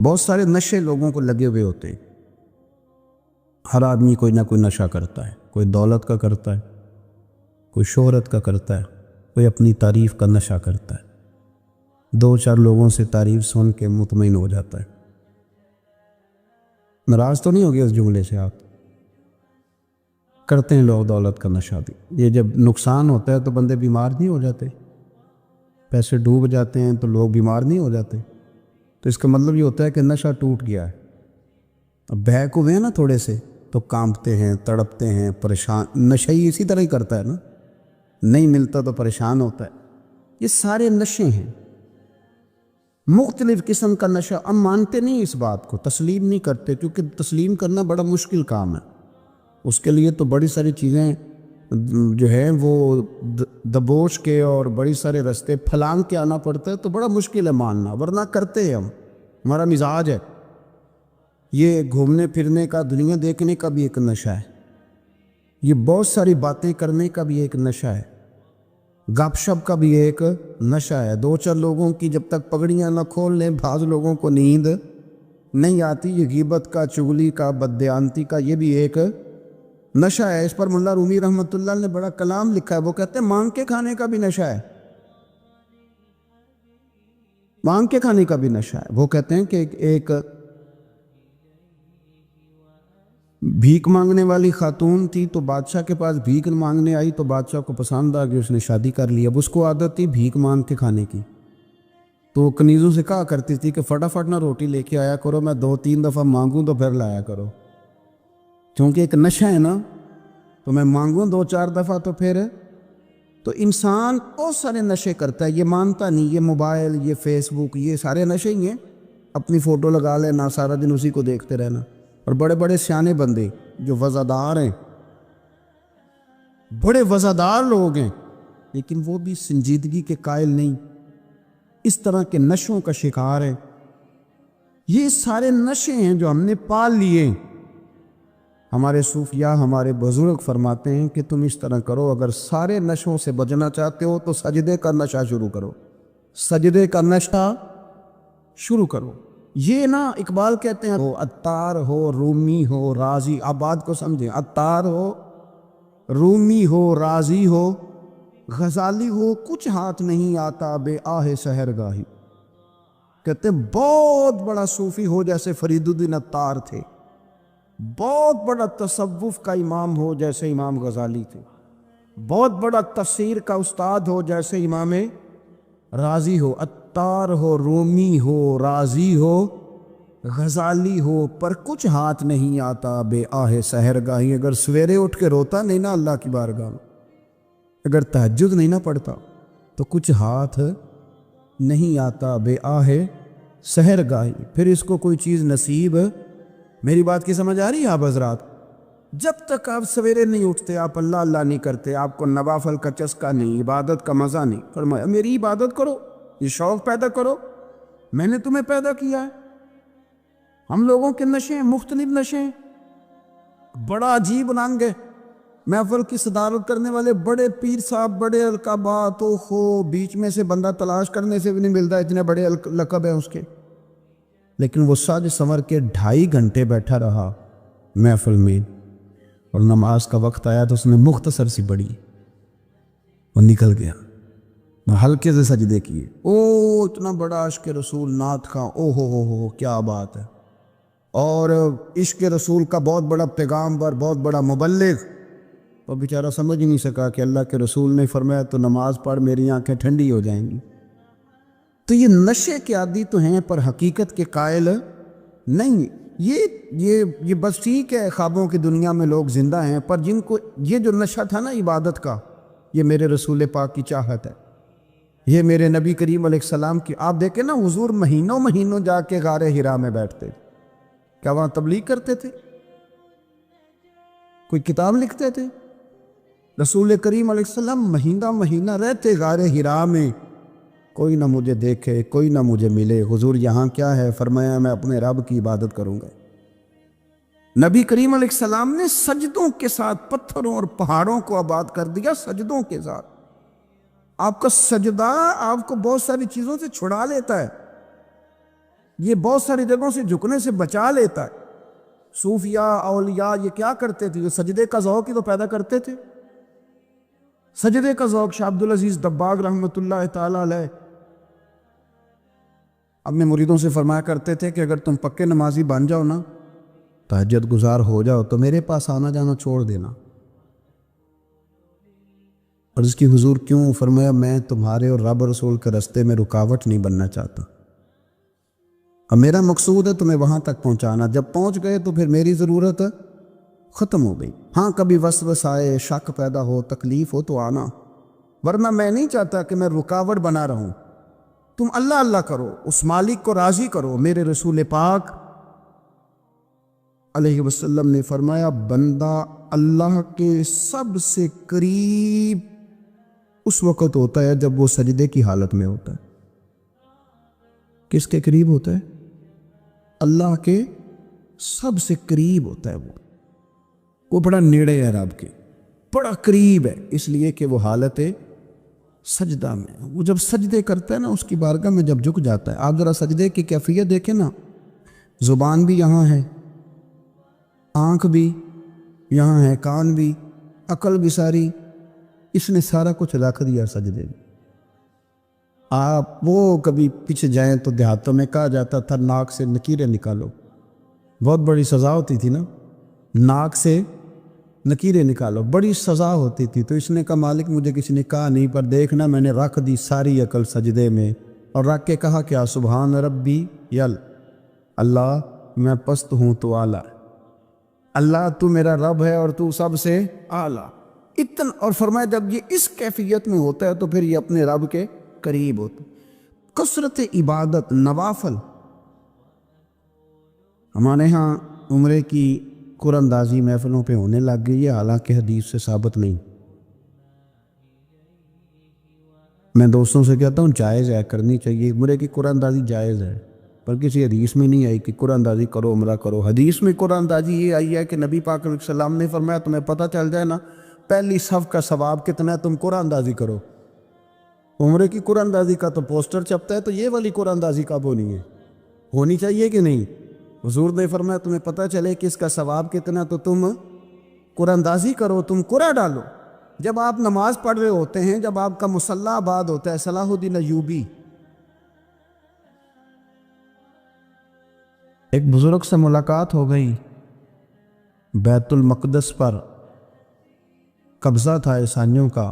بہت سارے نشے لوگوں کو لگے ہوئے ہوتے ہیں۔ ہر آدمی کوئی نہ کوئی نشہ کرتا ہے، کوئی دولت کا کرتا ہے، کوئی شہرت کا کرتا ہے، کوئی اپنی تعریف کا نشہ کرتا ہے، دو چار لوگوں سے تعریف سن کے مطمئن ہو جاتا ہے۔ ناراض تو نہیں ہو گیا اس جملے سے؟ آپ کرتے ہیں لوگ دولت کا نشہ بھی۔ یہ جب نقصان ہوتا ہے تو بندے بیمار نہیں ہو جاتے؟ پیسے ڈوب جاتے ہیں تو لوگ بیمار نہیں ہو جاتے؟ تو اس کا مطلب یہ ہوتا ہے کہ نشہ ٹوٹ گیا ہے۔ اب بہک ہوئے ہیں نا تھوڑے سے تو کانپتے ہیں، تڑپتے ہیں، پریشان۔ نشہ ہی اسی طرح ہی کرتا ہے نا، نہیں ملتا تو پریشان ہوتا ہے۔ یہ سارے نشے ہیں، مختلف قسم کا نشہ۔ ہم مانتے نہیں اس بات کو، تسلیم نہیں کرتے، کیونکہ تسلیم کرنا بڑا مشکل کام ہے۔ اس کے لیے تو بڑی ساری چیزیں جو ہیں وہ دبوچ کے اور بڑی سارے رستے پھلانگ کے آنا پڑتا ہے، تو بڑا مشکل ہے ماننا، ورنہ کرتے ہیں ہم، ہمارا مزاج ہے۔ یہ گھومنے پھرنے کا، دنیا دیکھنے کا بھی ایک نشہ ہے، یہ بہت ساری باتیں کرنے کا بھی ایک نشہ ہے، گپ شپ کا بھی ایک نشہ ہے۔ دو چار لوگوں کی جب تک پگڑیاں نہ کھول لیں، بعض لوگوں کو نیند نہیں آتی۔ یہ غیبت کا، چغلی کا، بددیانتی کا، یہ بھی ایک نشہ ہے۔ اس پر مولا رومی رحمۃ اللہ نے بڑا کلام لکھا ہے۔ وہ کہتے ہیں مانگ کے کھانے کا بھی نشہ ہے، مانگ کے کھانے کا بھی نشہ ہے۔ وہ کہتے ہیں کہ ایک بھیک مانگنے والی خاتون تھی، تو بادشاہ کے پاس بھیک مانگنے آئی، تو بادشاہ کو پسند آ گئی، اس نے شادی کر لی۔ اب اس کو عادت تھی بھیک مانگ کے کھانے کی، تو وہ کنیزوں سے کہا کرتی تھی کہ فٹافٹ نہ روٹی لے کے آیا کرو، میں 2-3 دفعہ مانگوں تو پھر لایا کرو، کیونکہ ایک نشہ ہے نا، تو میں مانگوں 2-4 دفعہ تو پھر۔ تو انسان بہت سارے نشے کرتا ہے، یہ مانتا نہیں۔ یہ موبائل، یہ فیس بک، یہ سارے نشے ہی ہیں۔ اپنی فوٹو لگا لینا، سارا دن اسی کو دیکھتے رہنا۔ اور بڑے بڑے سیانے بندے جو وزادار ہیں، بڑے وزادار لوگ ہیں، لیکن وہ بھی سنجیدگی کے قائل نہیں، اس طرح کے نشوں کا شکار ہیں۔ یہ سارے نشے ہیں جو ہم نے پال لیے۔ ہمارے صوفیاء، ہمارے بزرگ فرماتے ہیں کہ تم اس طرح کرو، اگر سارے نشوں سے بچنا چاہتے ہو تو سجدے کا نشہ شروع کرو، سجدے کا نشہ شروع کرو۔ یہ نا اقبال کہتے ہیں، وہ عطار ہو، رومی ہو، رازی، آپ بات کو سمجھیں، عطار ہو، رومی ہو، رازی ہو، غزالی ہو، کچھ ہاتھ نہیں آتا بے آہ سحر گاہی۔ کہتے ہیں بہت بڑا صوفی ہو جیسے فرید الدین عطار تھے، بہت بڑا تصوف کا امام ہو جیسے امام غزالی تھے، بہت بڑا تفسیر کا استاد ہو جیسے امام رازی ہو، عطار ہو، رومی ہو، رازی ہو، غزالی ہو، پر کچھ ہاتھ نہیں آتا بے آہ سحر گاہی۔ اگر سویرے اٹھ کے روتا نہیں نا اللہ کی بارگاہ میں، اگر تہجد نہیں نہ پڑھتا، تو کچھ ہاتھ نہیں آتا بے آہ سحر گاہی، پھر اس کو کوئی چیز نصیب۔ میری بات کی سمجھ آ رہی ہے آپ حضرات؟ جب تک آپ سویرے نہیں اٹھتے، آپ اللہ اللہ نہیں کرتے، آپ کو نوافل کا چسکا نہیں، عبادت کا مزہ نہیں، فرمایا میری عبادت کرو، یہ شوق پیدا کرو، میں نے تمہیں پیدا کیا ہے۔ ہم لوگوں کے نشے ہیں، مختلف نشے ہیں، بڑا عجیب رنگ ہے۔ محفل کی صدارت کرنے والے بڑے پیر صاحب، بڑے القابات، بیچ میں سے بندہ تلاش کرنے سے بھی نہیں ملتا، اتنے بڑے لقب ہیں اس کے، لیکن وہ سج سنور کے 2.5 گھنٹے بیٹھا رہا محفل میں، اور نماز کا وقت آیا تو اس نے مختصر سی پڑھی، وہ نکل گیا، ہلکے سے سجدے کیے۔ اتنا بڑا عشق رسول، نعت خواں، ہو کیا بات ہے، اور عشق رسول کا بہت بڑا پیغامبر، بہت بڑا مبلغ، وہ بیچارہ سمجھ ہی نہیں سکا کہ اللہ کے رسول نے فرمایا تو نماز پڑھ میری آنکھیں ٹھنڈی ہو جائیں گی۔ تو یہ نشے کے عادی تو ہیں، پر حقیقت کے قائل نہیں۔ یہ بس ٹھیک ہے، خوابوں کی دنیا میں لوگ زندہ ہیں، پر جن کو یہ جو نشہ تھا نا عبادت کا، یہ میرے رسول پاک کی چاہت ہے، یہ میرے نبی کریم علیہ السلام کی۔ آپ دیکھیں نا، حضور مہینوں مہینوں جا کے غار حرا میں بیٹھتے، کیا وہاں تبلیغ کرتے تھے؟ کوئی کتاب لکھتے تھے؟ رسول کریم علیہ السلام مہینہ مہینہ رہتے غار حرا میں، کوئی نہ مجھے دیکھے، کوئی نہ مجھے ملے۔ حضور یہاں کیا ہے؟ فرمایا میں اپنے رب کی عبادت کروں گا۔ نبی کریم علیہ السلام نے سجدوں کے ساتھ پتھروں اور پہاڑوں کو آباد کر دیا، سجدوں کے ساتھ۔ آپ کا سجدہ آپ کو بہت ساری چیزوں سے چھڑا لیتا ہے۔ یہ بہت ساری جگہوں سے جھکنے سے بچا لیتا ہے۔ صوفیاء اولیاء یہ کیا کرتے تھے؟ یہ سجدے کا ذوق ہی تو پیدا کرتے تھے۔ سجدے کا ذوق شاہ عبدالعزیز دباغ رحمۃ اللہ تعالی علیہ اپنے مریدوں سے فرمایا کرتے تھے کہ اگر تم پکے نمازی بن جاؤ نا، تہجد گزار ہو جاؤ، تو میرے پاس آنا جانا چھوڑ دینا۔ عرض کی حضور کیوں؟ فرمایا میں تمہارے اور رب رسول کے راستے میں رکاوٹ نہیں بننا چاہتا، اب میرا مقصود ہے تمہیں وہاں تک پہنچانا، جب پہنچ گئے تو پھر میری ضرورت ختم ہو گئی۔ ہاں کبھی وسوس آئے، شک پیدا ہو، تکلیف ہو تو آنا، ورنہ میں نہیں چاہتا کہ میں رکاوٹ بنا رہوں۔ تم اللہ اللہ کرو، اس مالک کو راضی کرو۔ میرے رسول پاک علیہ وسلم نے فرمایا بندہ اللہ کے سب سے قریب اس وقت ہوتا ہے جب وہ سجدے کی حالت میں ہوتا ہے۔ کس کے قریب ہوتا ہے؟ اللہ کے سب سے قریب ہوتا ہے۔ وہ بڑا نیڑے ہے رب کے، بڑا قریب ہے، اس لیے کہ وہ حالت سجدہ میں، وہ جب سجدے کرتا ہے نا، اس کی بارگاہ میں جب جھک جاتا ہے۔ آپ ذرا سجدے کی کیفیت دیکھیں نا، زبان بھی یہاں ہے، آنکھ بھی یہاں ہے، کان بھی، عقل بھی ساری، اس نے سارا کچھ رکھ دیا سجدے میں۔ آپ وہ کبھی پیچھے جائیں تو دیہاتوں میں کہا جاتا تھا ناک سے نکیریں نکالو، بہت بڑی سزا ہوتی تھی نا، ناک سے نکیریں نکالو، بڑی سزا ہوتی تھی۔ تو اس نے کہا مالک مجھے کسی نے کہا نہیں، پر دیکھنا میں نے رکھ دی ساری عقل سجدے میں، اور رکھ کے کہا کیا؟ سبحان ربی یل، اللہ میں پست ہوں تو اعلیٰ، اللہ تو میرا رب ہے اور تو سب سے اعلیٰ اتنا۔ اور فرمایا جب یہ اس کیفیت میں ہوتا ہے تو پھر یہ اپنے رب کے قریب ہوتا ہے۔ کثرت عبادت، نوافل، ہمارے ہاں عمرے کی قرآن اندازی محفلوں پہ ہونے لگ گئی ہے، حالانکہ حدیث سے ثابت نہیں۔ میں دوستوں سے کہتا ہوں جائز ہے، کرنی چاہیے، عمرے کی قرآن اندازی جائز ہے، پر کسی حدیث میں نہیں آئی کہ قرآن اندازی کرو عمرہ کرو۔ حدیث میں قرآن اندازی یہ آئی ہے کہ نبی پاک علیہ السلام نے فرمایا تمہیں پتہ چل جائے نا پہلی صف کا ثواب کتنا ہے، تم قرآن اندازی کرو۔ عمرے کی قرآن اندازی کا تو پوسٹر چھپتا ہے، تو یہ والی قرآن اندازی کب ہونی ہے؟ ہونی چاہیے کہ نہیں؟ حضور نے فرمایا تمہیں پتہ چلے کہ اس کا ثواب کتنا، تو تم قرآن اندازی کرو، تم قرآن ڈالو۔ جب آپ نماز پڑھ رہے ہوتے ہیں، جب آپ کا مصلی آباد ہوتا ہے، صلاح الدین ایوبی ایک بزرگ سے ملاقات ہو گئی، بیت المقدس پر قبضہ تھا عیسائیوں کا،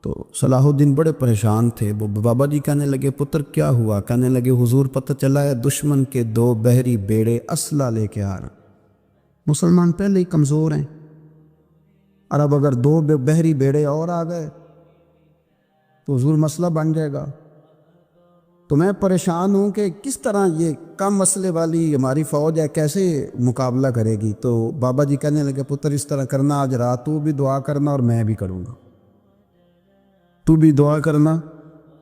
تو صلاح الدین بڑے پریشان تھے۔ وہ بابا جی کہنے لگے پتر کیا ہوا؟ کہنے لگے حضور پتہ چلا ہے دشمن کے 2 بحری بیڑے اسلحہ لے کے آ رہے ہیں، مسلمان پہلے ہی کمزور ہیں، اور اب اگر 2 بحری بیڑے اور آ گئے تو حضور مسئلہ بن جائے گا۔ تو میں پریشان ہوں کہ کس طرح یہ کم مسئلے والی ہماری فوج ہے کیسے مقابلہ کرے گی۔ تو بابا جی کہنے لگے پتر اس طرح کرنا، آج رات تو بھی دعا کرنا اور میں بھی کروں گا، تو بھی دعا کرنا،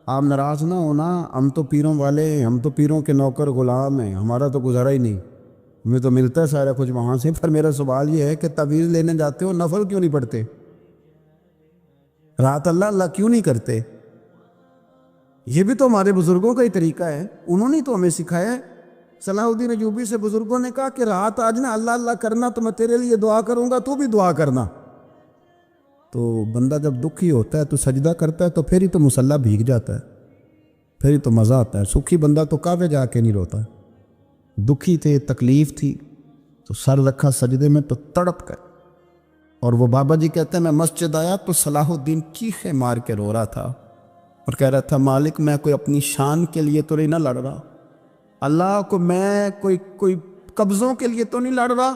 آپ ناراض نہ ہونا، ہم تو پیروں والے ہیں، ہم تو پیروں کے نوکر غلام ہیں، ہمارا تو گزارا ہی نہیں، ہمیں تو ملتا ہے سارا کچھ وہاں سے۔ پر میرا سوال یہ ہے کہ تعویذ لینے جاتے ہو نفل کیوں نہیں پڑھتے؟ رات اللہ اللہ کیوں نہیں کرتے؟ یہ بھی تو ہمارے بزرگوں کا ہی طریقہ ہے، انہوں نے تو ہمیں سکھایا ہے۔ صلاح الدین ایوبی سے بزرگوں نے کہا کہ رات آج نا اللہ اللہ کرنا، تو میں تیرے لیے دعا کروں گا، تو بھی دعا کرنا۔ تو بندہ جب دکھی ہوتا ہے تو سجدہ کرتا ہے، تو پھر ہی تو مصلی بھیگ جاتا ہے، پھر ہی تو مزہ آتا ہے۔ سکھی بندہ تو کعبے جا کے نہیں روتا، دکھی تھے، تکلیف تھی، تو سر رکھا سجدے میں تو تڑپ کر۔ اور وہ بابا جی کہتے ہیں میں مسجد آیا تو صلاح الدین چیخیں مار کے رو رہا تھا اور کہہ رہا تھا مالک میں کوئی اپنی شان کے لیے تو نہیں نہ لڑ رہا، اللہ کو میں کوئی قبضوں کے لیے تو نہیں لڑ رہا،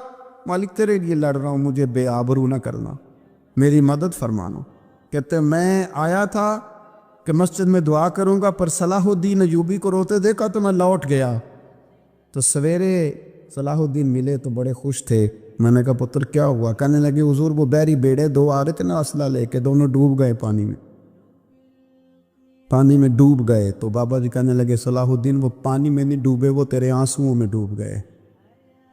مالک تیرے لیے لڑ رہا ہوں، مجھے بے آبرو نہ کرنا، میری مدد فرمانا۔ کہتے ہیں میں آیا تھا کہ مسجد میں دعا کروں گا، پر صلاح الدین ایوبی کو روتے دیکھا تو میں لوٹ گیا۔ تو سویرے صلاح الدین ملے تو بڑے خوش تھے۔ میں نے کہا پتر کیا ہوا؟ کہنے لگے حضور وہ بحری بیڑے 2 آ رہے تھے نا اسلحہ لے کے، دونوں ڈوب گئے پانی میں ڈوب گئے۔ تو بابا جی کہنے لگے صلاح الدین وہ پانی میں نہیں ڈوبے، وہ تیرے آنسوؤں میں ڈوب گئے،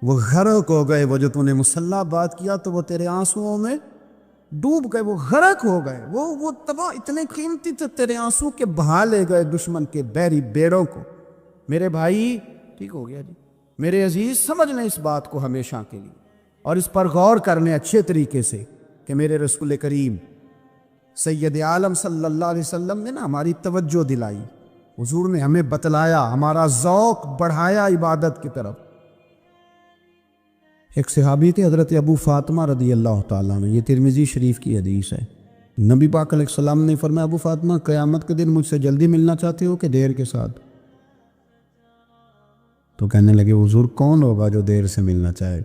وہ غرق ہو گئے، وہ جو تو نے مصلی بات کیا تو وہ تیرے آنسوؤں میں ڈوب گئے، وہ غرق ہو گئے، وہ تباہ، اتنے قیمتی تھے تیرے آنسو کے بہا لے گئے دشمن کے بحری بیڑوں کو۔ میرے بھائی ٹھیک ہو گیا جی، میرے عزیز سمجھ لیں اس بات کو ہمیشہ کے لیے، اور اس پر غور کرنے اچھے طریقے سے کہ میرے رسول کریم سید عالم صلی اللہ علیہ وسلم نے نا ہماری توجہ دلائی، حضور نے ہمیں بتلایا، ہمارا ذوق بڑھایا عبادت کی طرف۔ ایک صحابی تھے حضرت ابو فاطمہ رضی اللہ تعالیٰ عنہ، یہ ترمذی شریف کی حدیث ہے۔ نبی پاک علیہ السلام نے فرمایا ابو فاطمہ قیامت کے دن مجھ سے جلدی ملنا چاہتے ہو کہ دیر کے ساتھ؟ تو کہنے لگے حضور کون ہوگا جو دیر سے ملنا چاہے،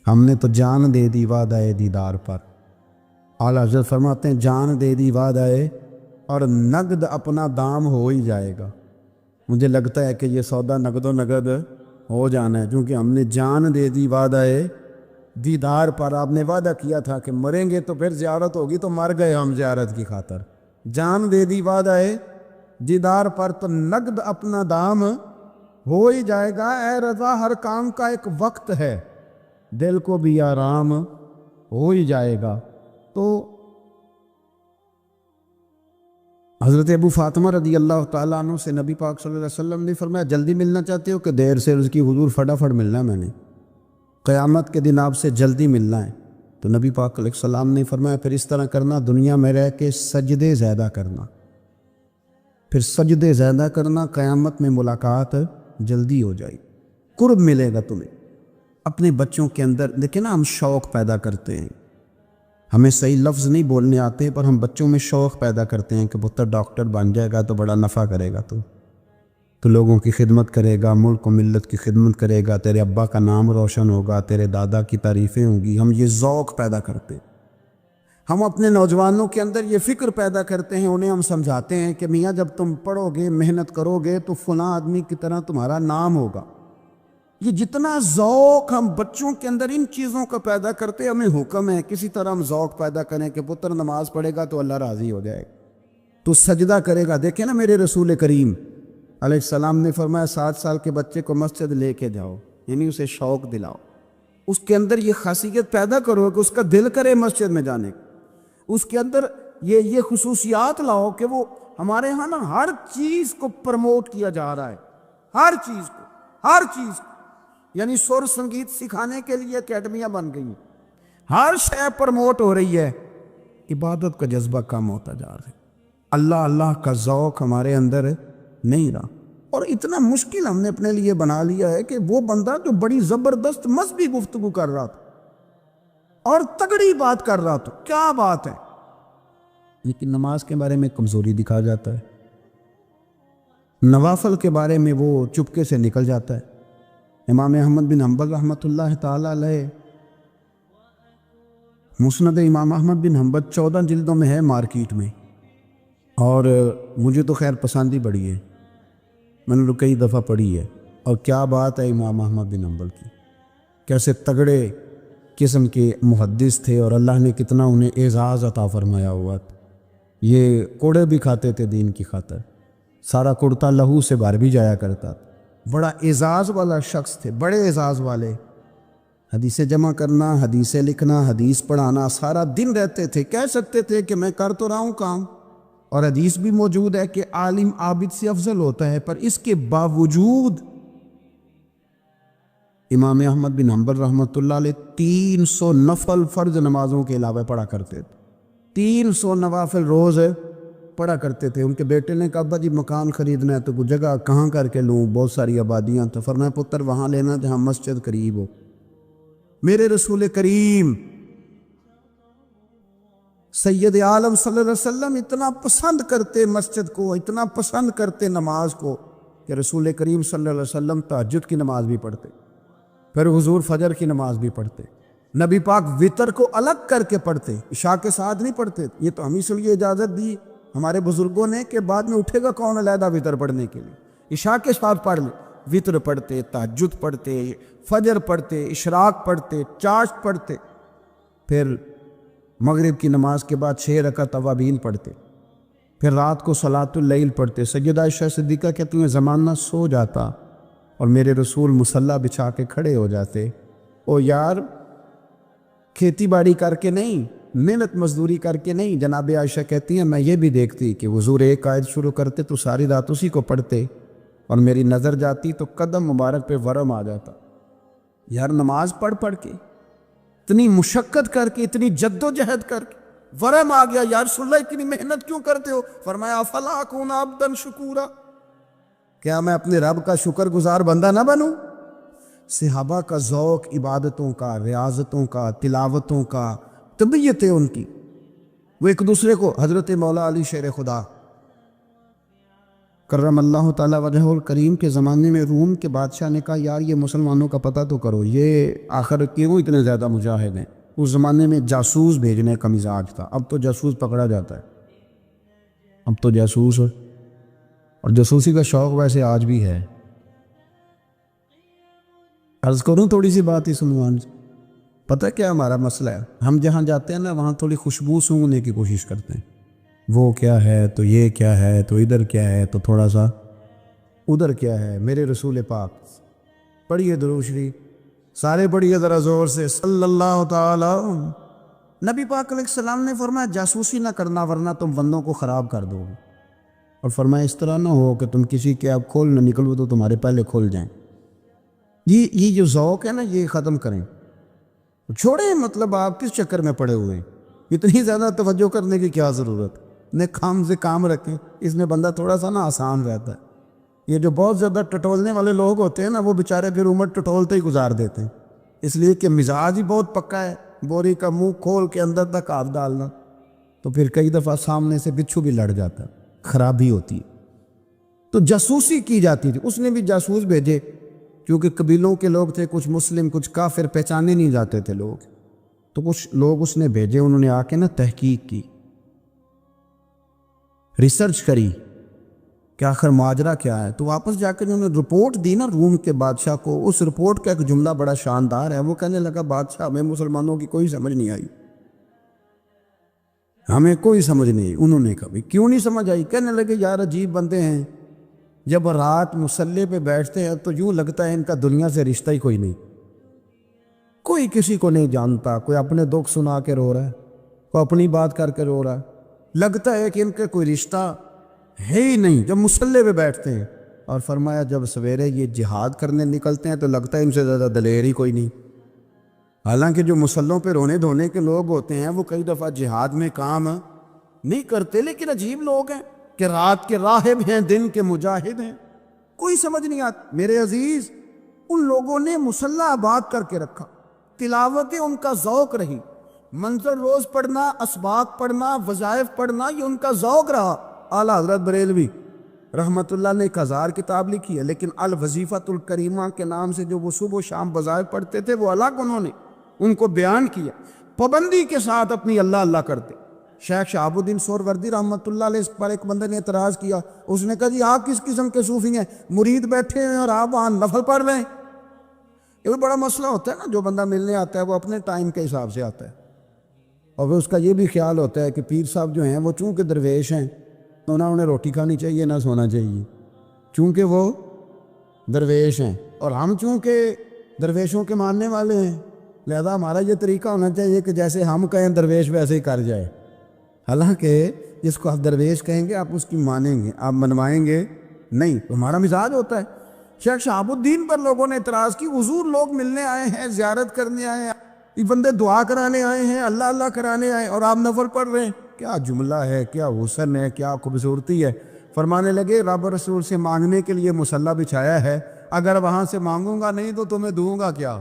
ہم نے تو جان دے دی وعدہ دیدار پر۔ اعلیٰ حضرت فرماتے ہیں جان دے دی وعدہ اور نقد اپنا دام ہو ہی جائے گا۔ مجھے لگتا ہے کہ یہ سودا نقد و نقد ہو جانا ہے، کیونکہ ہم نے جان دے دی وعدہ دیدار پر۔ آپ نے وعدہ کیا تھا کہ مریں گے تو پھر زیارت ہوگی، تو مر گئے ہم زیارت کی خاطر۔ جان دے دی وعدہ دیدار پر، تو نقد اپنا دام ہو ہی جائے گا۔ اے رضا ہر کام کا ایک وقت ہے، دل کو بھی آرام ہو ہی جائے گا۔ تو حضرت ابو فاطمہ رضی اللہ تعالیٰ عنہ سے نبی پاک صلی اللہ علیہ وسلم نے فرمایا جلدی ملنا چاہتے ہو کہ دیر سے؟ اس کی حضور فٹافٹ ملنا ہے، میں نے قیامت کے دن آپ سے جلدی ملنا ہے۔ تو نبی پاک علیہ السلام نے فرمایا پھر اس طرح کرنا، دنیا میں رہ کے سجدے زیادہ کرنا، پھر سجدے زیادہ کرنا، قیامت میں ملاقات جلدی ہو جائے، قرب ملے گا تمہیں۔ اپنے بچوں کے اندر دیکھیں نا، ہم شوق پیدا کرتے ہیں، ہمیں صحیح لفظ نہیں بولنے آتے، پر ہم بچوں میں شوق پیدا کرتے ہیں کہ پتر ڈاکٹر بن جائے گا تو بڑا نفع کرے گا، تو لوگوں کی خدمت کرے گا، ملک و ملت کی خدمت کرے گا، تیرے ابا کا نام روشن ہوگا، تیرے دادا کی تعریفیں ہوں گی۔ ہم یہ ذوق پیدا کرتے ہیں۔ ہم اپنے نوجوانوں کے اندر یہ فکر پیدا کرتے ہیں، انہیں ہم سمجھاتے ہیں کہ میاں جب تم پڑھو گے، محنت کرو گے تو فلاں آدمی کی طرح تمہارا نام ہوگا۔ یہ جتنا ذوق ہم بچوں کے اندر ان چیزوں کا پیدا کرتے، ہمیں حکم ہے کسی طرح ہم ذوق پیدا کریں کہ پتر نماز پڑھے گا تو اللہ راضی ہو جائے گا، تو سجدہ کرے گا۔ دیکھیں نا میرے رسول کریم علیہ السلام نے فرمایا 7 سال کے بچے کو مسجد لے کے جاؤ، یعنی اسے شوق دلاؤ، اس کے اندر یہ خاصیت پیدا کرو کہ اس کا دل کرے مسجد میں جانے کا، اس کے اندر یہ خصوصیات لاؤ کہ وہ ہمارے ہاں نا ہر چیز کو پروموٹ کیا جا رہا ہے، ہر چیز کو، یعنی سر سنگیت سکھانے کے لیے اکیڈمیاں بن گئی ہیں، ہر شے پروموٹ ہو رہی ہے۔ عبادت کا جذبہ کم ہوتا جا رہا ہے، اللہ کا ذوق ہمارے اندر نہیں رہا، اور اتنا مشکل ہم نے اپنے لیے بنا لیا ہے کہ وہ بندہ جو بڑی زبردست مذہبی گفتگو کر رہا تھا اور تگڑی بات کر رہا تھا، کیا بات ہے، لیکن نماز کے بارے میں کمزوری دکھا جاتا ہے، نوافل کے بارے میں وہ چپکے سے نکل جاتا ہے۔ امام احمد بن حنبل رحمۃ اللہ تعالیٰ علیہ، مسند امام احمد بن حنبل 14 جلدوں میں ہے مارکیٹ میں، اور مجھے تو خیر پسند ہی بڑی ہے، میں نے تو کئی دفعہ پڑھی ہے۔ اور کیا بات ہے امام احمد بن حنبل کی، کیسے تگڑے قسم کے محدث تھے، اور اللہ نے کتنا انہیں اعزاز عطا فرمایا ہوا تھا۔ یہ کوڑے بھی کھاتے تھے دین کی خاطر، سارا کرتا لہو سے بھر بھی جایا کرتا تھا، بڑا اعزاز والا شخص تھے، بڑے اعزاز والے۔ حدیثیں جمع کرنا، حدیثیں لکھنا، حدیث پڑھانا، سارا دن رہتے تھے۔ کہہ سکتے تھے کہ میں کر تو رہا ہوں کام، اور حدیث بھی موجود ہے کہ عالم عابد سے افضل ہوتا ہے، پر اس کے باوجود امام احمد بن حنبل رحمۃ اللہ علیہ 300 نفل فرض نمازوں کے علاوہ پڑھا کرتے تھے، 300 نوافل روز پڑھا کرتے تھے۔ ان کے بیٹے نے کہا ابا جی مکان خریدنا ہے تو کوئی جگہ کہاں کر کے لوں، بہت ساری آبادیاں، تو فرمایا پتر وہاں لینا جہاں مسجد قریب ہو۔ میرے رسول کریم سید عالم صلی اللہ علیہ وسلم اتنا پسند کرتے مسجد کو، اتنا پسند کرتے نماز کو، کہ رسول کریم صلی اللہ علیہ وسلم تہجد کی نماز بھی پڑھتے، پھر حضور فجر کی نماز بھی پڑھتے، نبی پاک وتر کو الگ کر کے پڑھتے، عشاء کے ساتھ نہیں پڑھتے۔ یہ تو ہمیں اس لیے اجازت دی ہمارے بزرگوں نے کہ بعد میں اٹھے گا کون علیحدہ وتر پڑھنے کے لیے، عشاء کے ساتھ پڑھ لیں۔ وتر پڑھتے، تہجد پڑھتے، فجر پڑھتے، اشراق پڑھتے، چاشت پڑھتے، پھر مغرب کی نماز کے بعد 6 رکعت اوابین پڑھتے، پھر رات کو صلاۃ اللیل پڑھتے۔ سیدہ عائشہ صدیقہ کہتی ہیں زمانہ سو جاتا اور میرے رسول مصلی بچھا کے کھڑے ہو جاتے، او یار کھیتی باڑی کر کے نہیں، محنت مزدوری کر کے نہیں۔ جناب عائشہ کہتی ہیں میں یہ بھی دیکھتی کہ حضور ایک آیت شروع کرتے تو ساری رات اسی کو پڑھتے، اور میری نظر جاتی تو قدم مبارک پہ ورم آ جاتا. یار نماز پڑھ کے اتنی مشقت کر کے اتنی جد و جہد کر کے ورم آ گیا. یا رسول اللہ اتنی محنت کیوں کرتے ہو؟ فرمایا افلا اکون عبدا شکورا، کیا میں اپنے رب کا شکر گزار بندہ نہ بنوں؟ صحابہ کا ذوق عبادتوں کا، ریاضتوں کا، تلاوتوں کا، طبیعت ہے ان کی. وہ ایک دوسرے کو، حضرت مولا علی شیر خدا کرم اللہ تعالیٰ وجہ الکریم کے زمانے میں روم کے بادشاہ نے کہا یار یہ مسلمانوں کا پتہ تو کرو، یہ آخر کیوں اتنے زیادہ مجاہد ہیں؟ اس زمانے میں جاسوس بھیجنے کا مزاج تھا. اب تو جاسوس پکڑا جاتا ہے، اب تو جاسوس، اور جاسوسی کا شوق ویسے آج بھی ہے. عرض کروں تھوڑی سی بات اس عنوان سے. پتہ کیا ہمارا مسئلہ ہے؟ ہم جہاں جاتے ہیں نا وہاں تھوڑی خوشبو سونگنے کی کوشش کرتے ہیں. وہ کیا ہے تو یہ کیا ہے تو ادھر کیا ہے تو تھوڑا سا ادھر کیا ہے. میرے رسول پاک پڑھیے درود شریف، سارے پڑھیے ذرا زور سے، صلی اللہ تعالی. نبی پاک علیہ السلام نے فرمایا جاسوسی نہ کرنا ورنہ تم بندوں کو خراب کر دو گے. اور فرمایا اس طرح نہ ہو کہ تم کسی کے اب کھول نہ نکلو تو تمہارے پہلے کھول جائیں. یہ جو ذوق ہے نا یہ ختم کریں، چھوڑیں. مطلب آپ کس چکر میں پڑے ہوئے ہیں؟ اتنی زیادہ توجہ کرنے کی کیا ضرورت؟ نے کام سے کام رکھیں، اس میں بندہ تھوڑا سا نا آسان رہتا ہے. یہ جو بہت زیادہ ٹٹولنے والے لوگ ہوتے ہیں نا وہ بیچارے پھر عمر ٹٹولتے ہی گزار دیتے ہیں، اس لیے کہ مزاج ہی بہت پکا ہے. بوری کا منہ کھول کے اندر تک ہاتھ ڈالنا، تو پھر کئی دفعہ سامنے سے بچھو بھی لڑ جاتا ہے، خرابی ہوتی ہے. تو جاسوسی کی جاتی تھی. اس نے بھی جاسوس بھیجے کیونکہ قبیلوں کے لوگ تھے، کچھ مسلم کچھ کافر، پہچانے نہیں جاتے تھے لوگ. تو کچھ لوگ اس نے بھیجے، انہوں نے آ کے نا تحقیق کی، ریسرچ کری کہ آخر ماجرا کیا ہے. تو واپس جا کر انہوں نے رپورٹ دی نا روم کے بادشاہ کو. اس رپورٹ کا ایک جملہ بڑا شاندار ہے. وہ کہنے لگا بادشاہ ہمیں مسلمانوں کی کوئی سمجھ نہیں آئی، ہمیں کوئی سمجھ نہیں. انہوں نے کہا کیوں نہیں سمجھ آئی؟ کہنے لگے یار عجیب بندے ہیں، جب رات مصلی پہ بیٹھتے ہیں تو یوں لگتا ہے ان کا دنیا سے رشتہ ہی کوئی نہیں، کوئی کسی کو نہیں جانتا. کوئی اپنے دکھ سنا کے رو رہا ہے، کوئی اپنی بات کر کے رو رہا ہے. لگتا ہے کہ ان کا کوئی رشتہ ہے ہی نہیں جب مصلی پہ بیٹھتے ہیں. اور فرمایا جب سویرے یہ جہاد کرنے نکلتے ہیں تو لگتا ہے ان سے زیادہ دلیر ہی کوئی نہیں. حالانکہ جو مصلوں پہ رونے دھونے کے لوگ ہوتے ہیں وہ کئی دفعہ جہاد میں کام نہیں کرتے، لیکن عجیب لوگ ہیں کہ رات کے راہب ہیں، دن کے مجاہد ہیں، کوئی سمجھ نہیں آتی. میرے عزیز ان لوگوں نے مصلی آباد کر کے رکھا، تلاوتیں ان کا ذوق رہی، منظر روز پڑھنا، اسباق پڑھنا، وظائف پڑھنا، یہ ان کا ذوق رہا. اعلیٰ حضرت بریلوی رحمۃ اللہ نے 1000 کتاب لکھی ہے، لیکن الوظیفۃ الکریمہ کے نام سے جو وہ صبح و شام وظائف پڑھتے تھے وہ الگ انہوں نے ان کو بیان کیا، پابندی کے ساتھ اپنی اللہ اللہ کرتے. شیخ شہاب الدین سہروردی رحمۃ اللہ علیہ پر ایک بندے نے اعتراض کیا. اس نے کہا جی آپ کس قسم کے صوفی ہیں، مرید بیٹھے ہیں اور آپ وہاں نفل پڑھ رہے ہیں؟ یہ بڑا مسئلہ ہوتا ہے نا. جو بندہ ملنے آتا ہے وہ اپنے ٹائم کے حساب سے آتا ہے، اور اس کا یہ بھی خیال ہوتا ہے کہ پیر صاحب جو ہیں وہ چونکہ درویش ہیں تو نہ انہیں روٹی کھانی چاہیے نہ سونا چاہیے، چونکہ وہ درویش ہیں، اور ہم چونکہ درویشوں کے ماننے والے ہیں لہذا ہمارا یہ طریقہ ہونا چاہیے کہ جیسے ہم کہیں درویش ویسے ہی کر جائے. حالانکہ جس کو آپ درویش کہیں گے آپ اس کی مانیں گے، آپ منوائیں گے نہیں، تو ہمارا مزاج ہوتا ہے. شیخ شہاب الدین پر لوگوں نے اعتراض کی، حضور لوگ ملنے آئے ہیں، زیارت کرنے آئے ہیں، یہ بندے دعا کرانے آئے ہیں، اللہ اللہ کرانے آئے اور آپ نفل پڑھ رہے ہیں. کیا جملہ ہے، کیا حسن ہے، کیا خوبصورتی ہے. فرمانے لگے رب رسول سے مانگنے کے لیے مصلی بچھایا ہے، اگر وہاں سے مانگوں گا نہیں تو تمہیں دوں گا کیا؟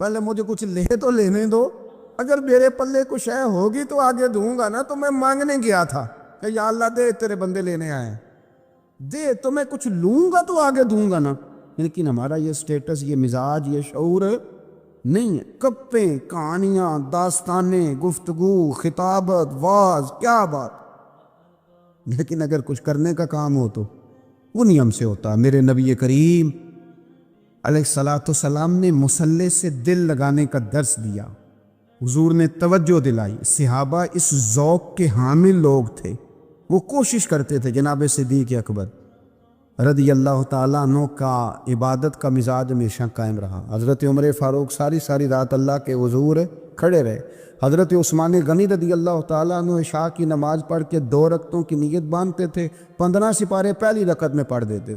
پہلے مجھے کچھ لے تو لینے دو، اگر میرے پلے کچھ ہے ہوگی تو آگے دوں گا نا. تو میں مانگنے گیا تھا کہ یا اللہ دے تیرے بندے لینے آئے ہیں، دے تو میں کچھ لوں گا تو آگے دوں گا نا. لیکن ہمارا یہ سٹیٹس، یہ مزاج، یہ شعور نہیں ہے. گپیں، کہانیاں، داستانیں، گفتگو، خطابت، واز، کیا بات. لیکن اگر کچھ کرنے کا کام ہو تو وہ نہیں ہم سے ہوتا. میرے نبی کریم علیہ الصلاۃ والسلام نے مصلی سے دل لگانے کا درس دیا، حضور نے توجہ دلائی. صحابہ اس ذوق کے حامل لوگ تھے، وہ کوشش کرتے تھے. جناب صدیق اکبر رضی اللہ تعالیٰ عنہ کا عبادت کا مزاج ہمیشہ قائم رہا. حضرت عمر فاروق ساری رات اللہ کے حضور کھڑے رہے. حضرت عثمان غنی رضی اللہ تعالیٰ عنہ عشاء کی نماز پڑھ کے 2 رکعتوں کی نیت باندھتے تھے، 15 سپارے پہلی رکعت میں پڑھ دیتے.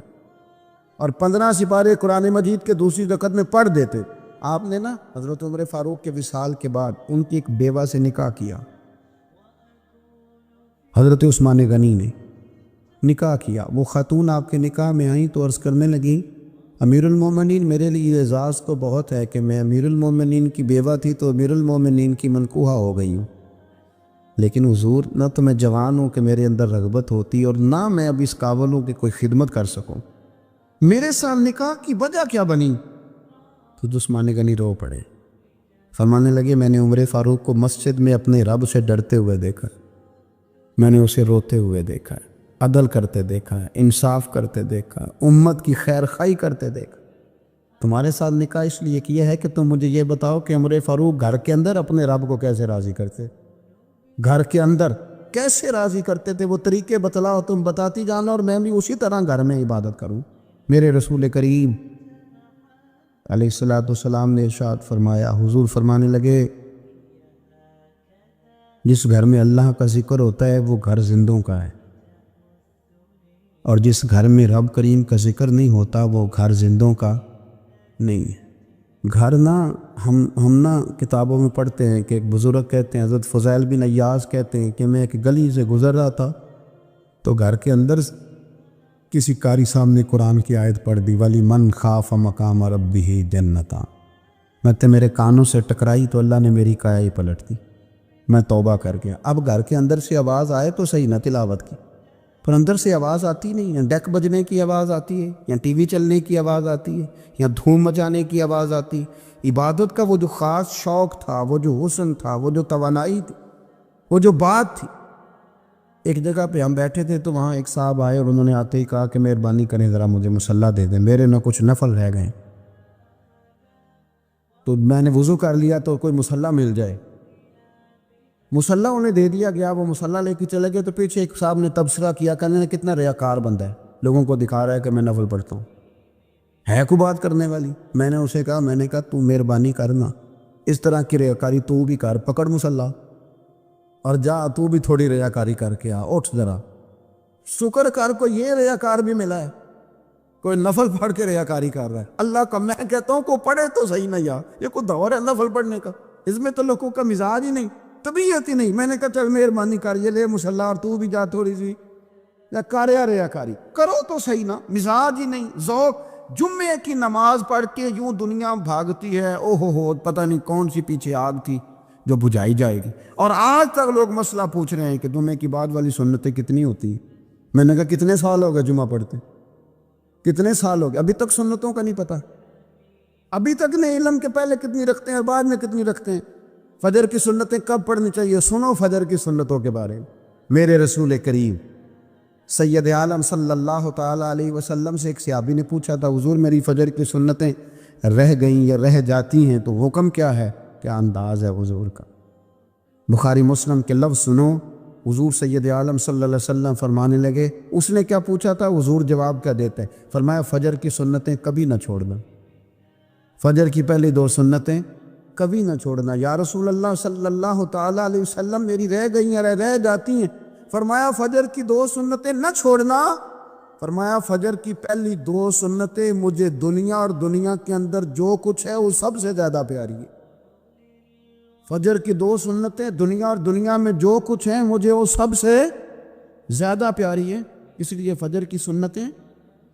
اور 15 سپارے قرآن مجید کے دوسری رکعت میں پڑھ دیتے۔ آپ نے نا حضرت عمر فاروق کے وصال کے بعد ان کی ایک بیوہ سے نکاح کیا، حضرت عثمان غنی نے نکاح کیا۔ وہ خاتون آپ کے نکاح میں آئیں تو عرض کرنے لگیں، امیر المومنین میرے لیے اعزاز تو بہت ہے کہ میں امیر المومنین کی بیوہ تھی تو امیر المومنین کی منکوحہ ہو گئی ہوں، لیکن حضور نہ تو میں جوان ہوں کہ میرے اندر رغبت ہوتی اور نہ میں اب اس قابل ہوں کہ کوئی خدمت کر سکوں، میرے ساتھ نکاح کی وجہ کیا بنی؟ تو عثمان غنی رو پڑے، فرمانے لگے میں نے عمر فاروق کو مسجد میں اپنے رب سے ڈرتے ہوئے دیکھا، میں نے اسے روتے ہوئے دیکھا ہے، عدل کرتے دیکھا ہے، انصاف کرتے دیکھا، امت کی خیر خواہی کرتے دیکھا۔ تمہارے ساتھ نکاح اس لیے کیا ہے کہ تم مجھے یہ بتاؤ کہ عمر فاروق گھر کے اندر اپنے رب کو کیسے راضی کرتے، گھر کے اندر کیسے راضی کرتے تھے، وہ طریقے بتلاؤ، تم بتاتی جانا اور میں بھی اسی طرح گھر میں عبادت کروں۔ میرے رسول کریم علیہ السلام نے ارشاد فرمایا، حضور فرمانے لگے جس گھر میں اللہ کا ذکر ہوتا ہے وہ گھر زندوں کا ہے، اور جس گھر میں رب کریم کا ذکر نہیں ہوتا وہ گھر زندوں کا نہیں ہے۔ گھر نا ہم نا کتابوں میں پڑھتے ہیں کہ ایک بزرگ کہتے ہیں، حضرت فضیل بن عیاض کہتے ہیں کہ میں ایک گلی سے گزر رہا تھا تو گھر کے اندر کسی قاری سامنے قرآن کی آیت پڑھ دی، ولی من خاف مقام ربہ جنتا، میں تے میرے کانوں سے ٹکرائی تو اللہ نے میری کایا ہی پلٹ دی، میں توبہ کر گیا۔ اب گھر کے اندر سے آواز آئے تو صحیح نہ تلاوت کی، پر اندر سے آواز آتی نہیں ہے، ڈیک بجنے کی آواز آتی ہے یا ٹی وی چلنے کی آواز آتی ہے یا دھوم مچانے کی آواز آتی ہے۔ عبادت کا وہ جو خاص شوق تھا، وہ جو حسن تھا، وہ جو توانائی تھی، وہ جو بات تھی۔ ایک جگہ پہ ہم بیٹھے تھے تو وہاں ایک صاحب آئے اور انہوں نے آتے ہی کہا کہ مہربانی کریں ذرا مجھے مصلی دے دیں، میرے نہ کچھ نفل رہ گئے۔ تو میں نے وضو کر لیا تو کوئی مصلی مل جائے، مصلی انہیں دے دیا گیا، وہ مصلی لے کے چلے گئے تو پیچھے ایک صاحب نے تبصرہ کیا، کہنے کتنا ریاکار بندہ ہے، لوگوں کو دکھا رہا ہے کہ میں نفل پڑھتا ہوں، ہے کوئی بات کرنے والی؟ میں نے اسے کہا تو مہربانی کرنا اس طرح کی ریاکاری تو بھی کر، پکڑ مصلی اور جا تو بھی تھوڑی ریاکاری کر کے آ، اٹھ ذرا شکر کر، کوئی یہ ریاکار بھی ملا ہے، کوئی نفل پڑھ کے ریاکاری کر رہا ہے۔ اللہ کا میں کہتا ہوں کو پڑھے تو صحیح نہ، یار یہ کوئی دور ہے نفل پڑھنے کا؟ اس میں تو لوگوں کا مزاج ہی نہیں، طبیعت ہی نہیں۔ میں نے کہا چل مہربانی کر یہ لے مصلی اور تو بھی جا تھوڑی سی ریاکاری کرو تو صحیح نا، مزاج ہی نہیں، ذوق۔ جمعے کی نماز پڑھ کے یوں دنیا بھاگتی ہے، او ہو پتہ نہیں کون سی پیچھے آگ تھی جو بجھائی جائے گی، اور آج تک لوگ مسئلہ پوچھ رہے ہیں کہ جمعے کی بعد والی سنتیں کتنی ہوتی ہیں۔ میں نے کہا کتنے سال ہو گئے جمعہ پڑھتے، کتنے سال ہو گئے، ابھی تک سنتوں کا نہیں پتہ، ابھی تک نہیں علم کے پہلے کتنی رکھتے ہیں اور بعد میں کتنی رکھتے ہیں۔ فجر کی سنتیں کب پڑھنی چاہیے؟ سنو فجر کی سنتوں کے بارے میں۔ میرے رسول کریم سید عالم صلی اللہ تعالیٰ علیہ وسلم سے ایک صحابی نے پوچھا تھا، حضور میری فجر کی سنتیں رہ گئیں یا رہ جاتی ہیں تو حکم کیا ہے؟ کیا انداز ہے حضور کا؟ بخاری مسلم کے لفظ سنو، حضور سید عالم صلی اللہ علیہ وسلم فرمانے لگے، اس نے کیا پوچھا تھا؟ حضور جواب کیا دیتے ہیں؟ فرمایا فجر کی سنتیں کبھی نہ چھوڑنا، فجر کی پہلی 2 سنتیں کبھی نہ چھوڑنا۔ یا رسول اللہ صلی اللہ تعالیٰ علیہ وسلم میری رہ گئی ہیں، رہ جاتی ہیں۔ فرمایا فجر کی 2 سنتیں نہ چھوڑنا، فرمایا فجر کی پہلی 2 سنتیں مجھے دنیا اور دنیا کے اندر جو کچھ ہے وہ سب سے زیادہ پیاری ہے۔ فجر کی 2 سنتیں دنیا اور دنیا میں جو کچھ ہیں مجھے وہ سب سے زیادہ پیاری ہے، اس لیے فجر کی سنتیں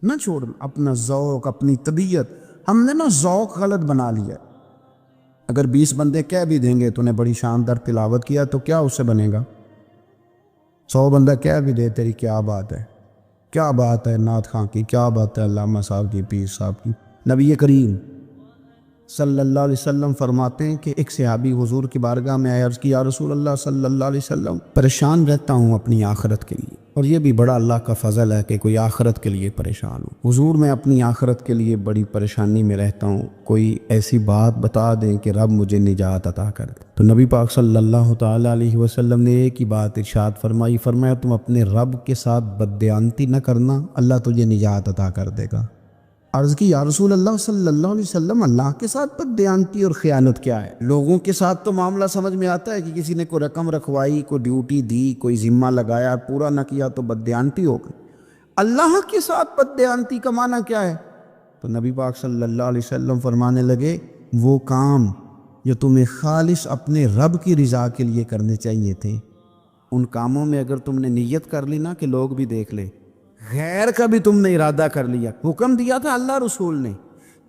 نہ چھوڑنا۔ اپنا ذوق، اپنی طبیعت، ہم نے نا ذوق غلط بنا لیا۔ اگر 20 بندے کہہ بھی دیں گے تو نے بڑی شاندار تلاوت کیا تو کیا اس سے بنے گا؟ 100 بندہ کہہ بھی دے تیری کیا بات ہے، کیا بات ہے نعت خاں کی، کیا بات ہے علامہ صاحب کی، پیر صاحب کی۔ نبی کریم صلی اللہ علیہ وسلم فرماتے ہیں کہ ایک صحابی حضور کی بارگاہ میں آئے، عرض کی یا رسول اللہ صلی اللہ علیہ وسلم پریشان رہتا ہوں اپنی آخرت کے لیے، اور یہ بھی بڑا اللہ کا فضل ہے کہ کوئی آخرت کے لیے پریشان ہو۔ حضور میں اپنی آخرت کے لیے بڑی پریشانی میں رہتا ہوں، کوئی ایسی بات بتا دیں کہ رب مجھے نجات عطا کر دے۔ تو نبی پاک صلی اللہ تعالیٰ علیہ وسلم نے ایک ہی بات ارشاد فرمائی، فرمایا تم اپنے رب کے ساتھ بددیانتی نہ کرنا، اللہ تجھے نجات عطا کر دے گا۔ عرض کی یا رسول اللہ صلی اللہ علیہ وسلم اللہ کے ساتھ بددیانتی اور خیانت کیا ہے؟ لوگوں کے ساتھ تو معاملہ سمجھ میں آتا ہے کہ کسی نے کوئی رقم رکھوائی، کوئی ڈیوٹی دی، کوئی ذمہ لگایا، پورا نہ کیا تو بددیانتی ہو گئی۔ اللہ کے ساتھ بددیانتی کا معنی کیا ہے؟ تو نبی پاک صلی اللہ علیہ وسلم فرمانے لگے وہ کام جو تمہیں خالص اپنے رب کی رضا کے لیے کرنے چاہیے تھے، ان کاموں میں اگر تم نے نیت کر لی نا کہ لوگ بھی دیکھ لے، غیر کا بھی تم نے ارادہ کر لیا، حکم دیا تھا اللہ رسول نے،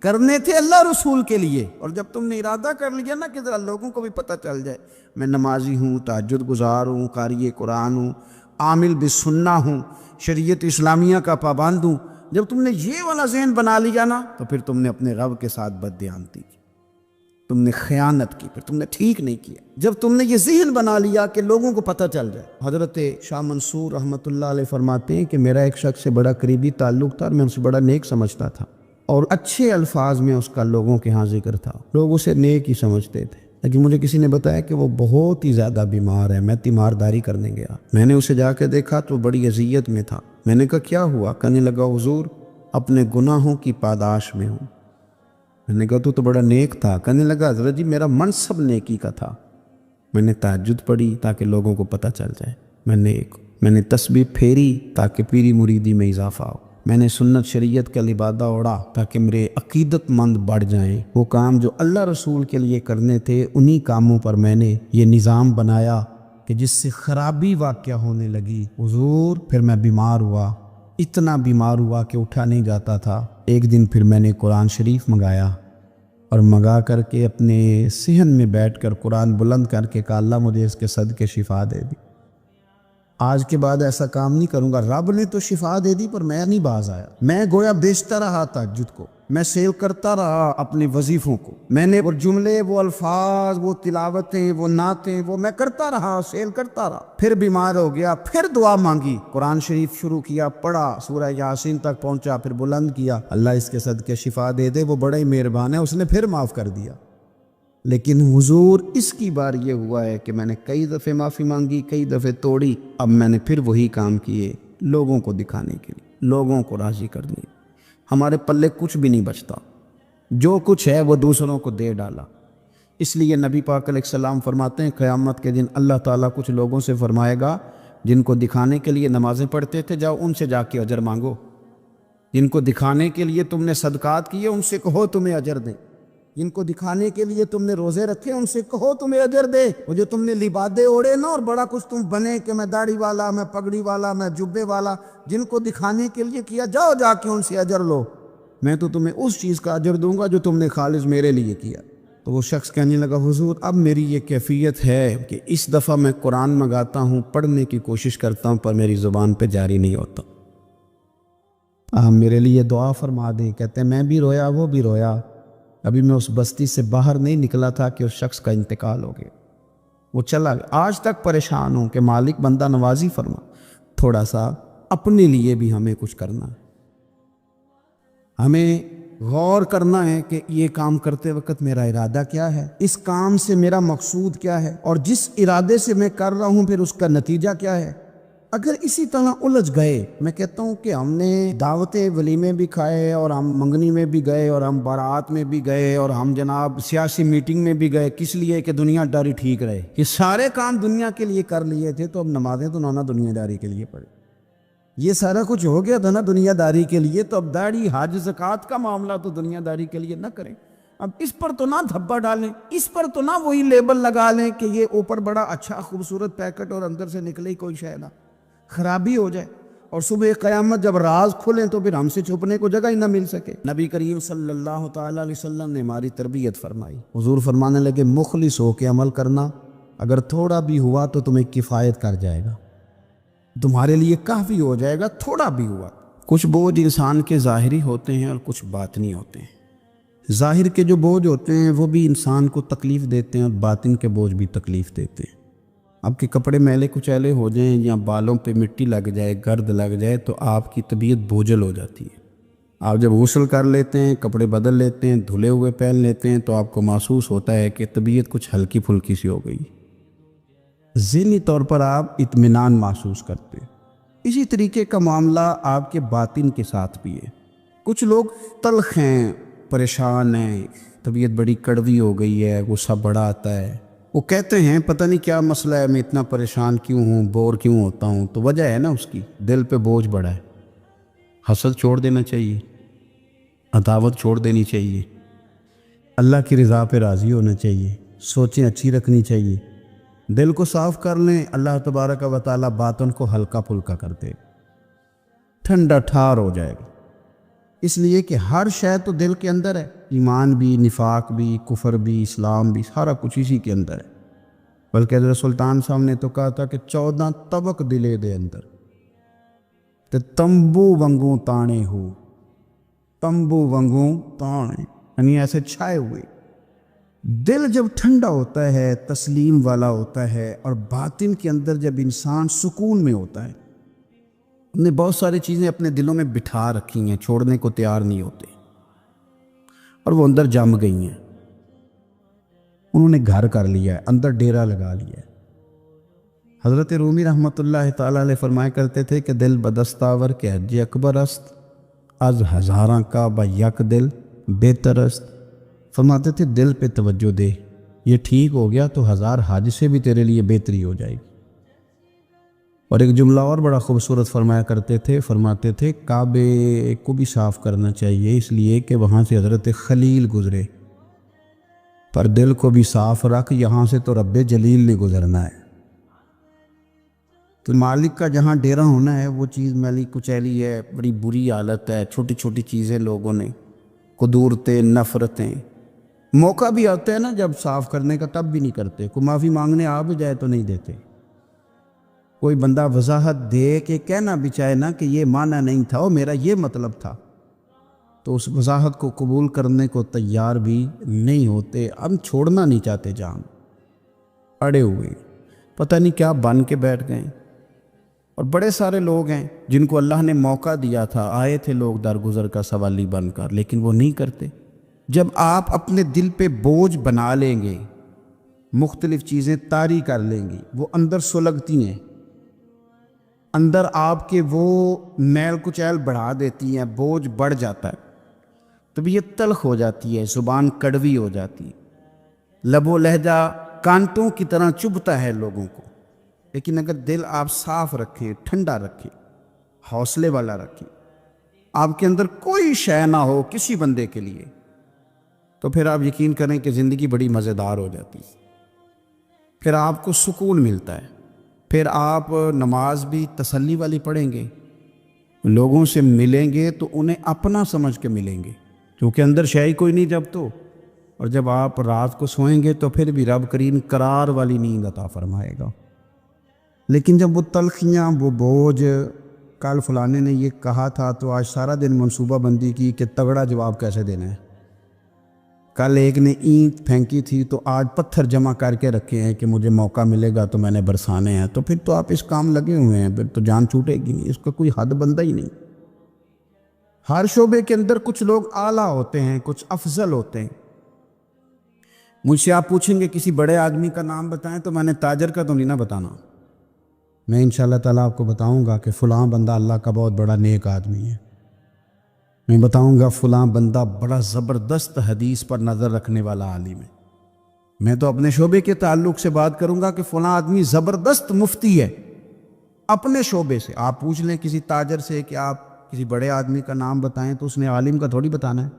کرنے تھے اللہ رسول کے لیے، اور جب تم نے ارادہ کر لیا نا کہ ذرا لوگوں کو بھی پتہ چل جائے میں نمازی ہوں، تہجد گزار ہوں، قاری قرآن ہوں، عامل بالسنہ ہوں، شریعت اسلامیہ کا پابند ہوں، جب تم نے یہ والا ذہن بنا لیا نا تو پھر تم نے اپنے رب کے ساتھ بددیانتی کی، تم نے خیانت کی، پھر تم نے ٹھیک نہیں کیا۔ جب تم نے یہ ذہن بنا لیا کہ لوگوں کو پتہ چل جائے۔ حضرت شاہ منصور رحمۃ اللہ علیہ فرماتے ہیں کہ میرا ایک شخص سے بڑا قریبی تعلق تھا اور میں اسے بڑا نیک سمجھتا تھا، اور اچھے الفاظ میں اس کا لوگوں کے ہاں ذکر تھا، لوگ اسے نیک ہی سمجھتے تھے، لیکن مجھے کسی نے بتایا کہ وہ بہت ہی زیادہ بیمار ہے۔ میں تیمارداری کرنے گیا، میں نے اسے جا کے دیکھا تو بڑی اذیت میں تھا۔ میں نے کہا کیا ہوا؟ کہنے لگا حضور اپنے گناہوں کی پاداش میں ہوں۔ میں نے کہا تو بڑا نیک تھا۔ کہنے لگا حضرت جی میرا منصب نیکی کا تھا، میں نے تہجد پڑھی تاکہ لوگوں کو پتہ چل جائے میں نیک، میں نے تسبیح پھیری تاکہ پیری مریدی میں اضافہ ہو، میں نے سنت شریعت کا لبادہ اوڑھا تاکہ میرے عقیدت مند بڑھ جائیں۔ وہ کام جو اللہ رسول کے لیے کرنے تھے انہی کاموں پر میں نے یہ نظام بنایا کہ جس سے خرابی واقع ہونے لگی حضور، پھر میں بیمار ہوا، اتنا بیمار ہوا کہ اٹھا نہیں جاتا تھا۔ ایک دن پھر میں نے قرآن شریف منگایا اور منگا کر کے اپنے صحن میں بیٹھ کر قرآن بلند کر کے کہا اللہ مجھے اس کے صدقے شفا دے دی، آج کے بعد ایسا کام نہیں کروں گا۔ رب نے تو شفا دے دی پر میں نہیں باز آیا، میں گویا بیچتا رہا تہجد کو، میں سیل کرتا رہا اپنے وظیفوں کو، میں نے وہ جملے، وہ الفاظ، وہ تلاوتیں، وہ نعتیں، وہ میں کرتا رہا، سیل کرتا رہا۔ پھر بیمار ہو گیا، پھر دعا مانگی، قرآن شریف شروع کیا، پڑھا، سورہ یاسین تک پہنچا، پھر بلند کیا، اللہ اس کے صدقے شفا دے دے، وہ بڑا ہی مہربان ہے، اس نے پھر معاف کر دیا۔ لیکن حضور اس کی بار یہ ہوا ہے کہ میں نے کئی دفعے معافی مانگی، کئی دفعے توڑی، اب میں نے پھر وہی کام کیے لوگوں کو دکھانے کے لیے، لوگوں کو راضی کرنے۔ ہمارے پلے کچھ بھی نہیں بچتا، جو کچھ ہے وہ دوسروں کو دے ڈالا۔ اس لیے نبی پاک علیہ السلام فرماتے ہیں قیامت کے دن اللہ تعالیٰ کچھ لوگوں سے فرمائے گا جن کو دکھانے کے لیے نمازیں پڑھتے تھے، جاؤ ان سے جا کے اجر مانگو، جن کو دکھانے کے لیے تم نے صدقات کیے ان سے کہو تمہیں اجر دیں، جن کو دکھانے کے لیے تم نے روزے رکھے ان سے کہو تمہیں اجر دے، وہ جو تم نے لبادے اوڑے نا اور بڑا کچھ تم بنے کہ میں داڑھی والا، میں پگڑی والا، میں جبے والا، جن کو دکھانے کے لیے کیا، جاؤ جا کے ان سے اجر لو، میں تو تمہیں اس چیز کا اجر دوں گا جو تم نے خالص میرے لیے کیا۔ تو وہ شخص کہنے لگا حضور اب میری یہ کیفیت ہے کہ اس دفعہ میں قرآن منگاتا ہوں، پڑھنے کی کوشش کرتا ہوں پر میری زبان پہ جاری نہیں ہوتا، آپ میرے لیے دعا فرما دیں۔ کہتے ہیں میں بھی رویا، وہ بھی رویا، ابھی میں اس بستی سے باہر نہیں نکلا تھا کہ اس شخص کا انتقال ہو گیا، وہ چلا گیا۔ آج تک پریشان ہوں کہ مالک بندہ نوازی فرما، تھوڑا سا اپنے لیے بھی ہمیں کچھ کرنا ہے، ہمیں غور کرنا ہے کہ یہ کام کرتے وقت میرا ارادہ کیا ہے، اس کام سے میرا مقصود کیا ہے، اور جس ارادے سے میں کر رہا ہوں پھر اس کا نتیجہ کیا ہے۔ اگر اسی طرح الجھ گئے، میں کہتا ہوں کہ ہم نے دعوتیں ولیمے بھی کھائے اور ہم منگنی میں بھی گئے اور ہم بارات میں بھی گئے اور ہم جناب سیاسی میٹنگ میں بھی گئے، کس لیے کہ دنیا داری ٹھیک رہے، یہ سارے کام دنیا کے لیے کر لیے تھے، تو اب نمازیں تو نانا دنیا داری کے لیے پڑھے، یہ سارا کچھ ہو گیا تھا نا دنیا داری کے لیے، تو اب داڑھی حج زکوٰۃ کا معاملہ تو دنیا داری کے لیے نہ کریں، اب اس پر تو نہ دھبا ڈالیں، اس پر تو نہ وہی لیبل لگا لیں کہ یہ اوپر بڑا اچھا خوبصورت پیکٹ اور اندر سے نکلے ہی کوئی شے نہ، خرابی ہو جائے، اور صبح قیامت جب راز کھلیں تو پھر ہم سے چھپنے کو جگہ ہی نہ مل سکے۔ نبی کریم صلی اللہ تعالیٰ علیہ وسلم نے ہماری تربیت فرمائی، حضور فرمانے لگے مخلص ہو کے عمل کرنا، اگر تھوڑا بھی ہوا تو تمہیں کفایت کر جائے گا، تمہارے لیے کافی ہو جائے گا، تھوڑا بھی ہوا۔ کچھ بوجھ انسان کے ظاہری ہوتے ہیں اور کچھ باطنی ہوتے ہیں، ظاہر کے جو بوجھ ہوتے ہیں وہ بھی انسان کو تکلیف دیتے ہیں اور باطن کے بوجھ بھی تکلیف دیتے ہیں۔ آپ کے کپڑے میلے کچیلے ہو جائیں یا بالوں پہ مٹی لگ جائے، گرد لگ جائے تو آپ کی طبیعت بوجھل ہو جاتی ہے، آپ جب غسل کر لیتے ہیں، کپڑے بدل لیتے ہیں، دھلے ہوئے پہن لیتے ہیں تو آپ کو محسوس ہوتا ہے کہ طبیعت کچھ ہلکی پھلکی سی ہو گئی، ذہنی طور پر آپ اطمینان محسوس کرتے ہیں۔ اسی طریقے کا معاملہ آپ کے باطن کے ساتھ بھی ہے۔ کچھ لوگ تلخ ہیں، پریشان ہیں، طبیعت بڑی کڑوی ہو گئی ہے، غصہ بڑا آتا ہے، وہ کہتے ہیں پتہ نہیں کیا مسئلہ ہے، میں اتنا پریشان کیوں ہوں، بور کیوں ہوتا ہوں، تو وجہ ہے نا اس کی دل پہ بوجھ بڑا ہے، حسد چھوڑ دینا چاہیے، عداوت چھوڑ دینی چاہیے، اللہ کی رضا پہ راضی ہونا چاہیے، سوچیں اچھی رکھنی چاہیے، دل کو صاف کر لیں، اللہ تبارک و تعالیٰ باطن کو ہلکا پھلکا کر دے، ٹھنڈا ٹھار ہو جائے گا۔ اس لیے کہ ہر شے تو دل کے اندر ہے، ایمان بھی، نفاق بھی، کفر بھی، اسلام بھی، سارا کچھ اسی کے اندر ہے۔ بلکہ حضرت سلطان صاحب نے تو کہا تھا کہ 14 طبق دلے دے اندر تے تمبو ونگوں تانے ہو، تمبو ونگوں تانے، یعنی ایسے چھائے ہوئے۔ دل جب ٹھنڈا ہوتا ہے، تسلیم والا ہوتا ہے، اور باطن کے اندر جب انسان سکون میں ہوتا ہے، انہوں نے بہت ساری چیزیں اپنے دلوں میں بٹھا رکھی ہیں، چھوڑنے کو تیار نہیں ہوتے، اور وہ اندر جم گئی ہیں، انہوں نے گھر کر لیا ہے، اندر ڈیرا لگا لیا ہے۔ حضرت رومی رحمۃ اللہ تعالیٰ علیہ فرمایا کرتے تھے کہ دل بدستاور کے حج اکبر است، از ہزاراں کا با یک دل بہتر است۔ فرماتے تھے دل پہ توجہ دے، یہ ٹھیک ہو گیا تو 1000 حج سے بھی تیرے لیے بہتری ہو جائے گی۔ اور ایک جملہ اور بڑا خوبصورت فرمایا کرتے تھے، فرماتے تھے کعبے کو بھی صاف کرنا چاہیے، اس لیے کہ وہاں سے حضرت خلیل گزرے، پر دل کو بھی صاف رکھ، یہاں سے تو رب جلیل نے گزرنا ہے۔ تو مالک کا جہاں ڈیرا ہونا ہے وہ چیز میلی کچیلی ہے، بڑی بری حالت ہے، چھوٹی چھوٹی چیزیں لوگوں نے، قدورتیں، نفرتیں، موقع بھی آتا ہے نا جب صاف کرنے کا، تب بھی نہیں کرتے، کوئی معافی مانگنے آ بھی جائے تو نہیں دیتے، کوئی بندہ وضاحت دے کہ کہنا بھی چاہے نا کہ یہ معنی نہیں تھا، وہ میرا یہ مطلب تھا، تو اس وضاحت کو قبول کرنے کو تیار بھی نہیں ہوتے۔ ہم چھوڑنا نہیں چاہتے، جان اڑے ہوئے، پتہ نہیں کیا بن کے بیٹھ گئے۔ اور بڑے سارے لوگ ہیں جن کو اللہ نے موقع دیا تھا، آئے تھے لوگ درگزر کا سوالی بن کر، لیکن وہ نہیں کرتے۔ جب آپ اپنے دل پہ بوجھ بنا لیں گے، مختلف چیزیں طاری کر لیں گی، وہ اندر سلگتی ہیں، اندر آپ کے وہ میل کچیل بڑھا دیتی ہیں، بوجھ بڑھ جاتا ہے، طبیعت تلخ ہو جاتی ہے، زبان کڑوی ہو جاتی ہے، لب و لہجہ کانٹوں کی طرح چبھتا ہے لوگوں کو۔ لیکن اگر دل آپ صاف رکھیں، ٹھنڈا رکھیں، حوصلے والا رکھیں، آپ کے اندر کوئی شے نہ ہو کسی بندے کے لیے، تو پھر آپ یقین کریں کہ زندگی بڑی مزیدار ہو جاتی ہے، پھر آپ کو سکون ملتا ہے، پھر آپ نماز بھی تسلی والی پڑھیں گے، لوگوں سے ملیں گے تو انہیں اپنا سمجھ کے ملیں گے، کیونکہ اندر شے ہی کوئی نہیں جب تو۔ اور جب آپ رات کو سوئیں گے تو پھر بھی رب کریم قرار والی نیند عطا فرمائے گا۔ لیکن جب وہ تلخیاں، وہ بوجھ، کل فلانے نے یہ کہا تھا تو آج سارا دن منصوبہ بندی کی کہ تگڑا جواب کیسے دینا ہے، کل ایک نے اینٹ پھینکی تھی تو آج پتھر جمع کر کے رکھے ہیں کہ مجھے موقع ملے گا تو میں نے برسانے ہیں، تو پھر تو آپ اس کام لگے ہوئے ہیں، پھر تو جان چھوٹے گی نہیں، اس کا کوئی حد بندہ ہی نہیں۔ ہر شعبے کے اندر کچھ لوگ اعلیٰ ہوتے ہیں، کچھ افضل ہوتے ہیں۔ مجھ سے آپ پوچھیں گے کسی بڑے آدمی کا نام بتائیں تو میں نے تاجر کا تو نہیں نہ بتانا، میں انشاءاللہ تعالیٰ آپ کو بتاؤں گا کہ فلاں بندہ اللہ کا بہت بڑا نیک آدمی ہے، میں بتاؤں گا فلاں بندہ بڑا زبردست حدیث پر نظر رکھنے والا عالم ہے۔ میں تو اپنے شعبے کے تعلق سے بات کروں گا کہ فلاں آدمی زبردست مفتی ہے، اپنے شعبے سے۔ آپ پوچھ لیں کسی تاجر سے کہ آپ کسی بڑے آدمی کا نام بتائیں تو اس نے عالم کا تھوڑی بتانا ہے،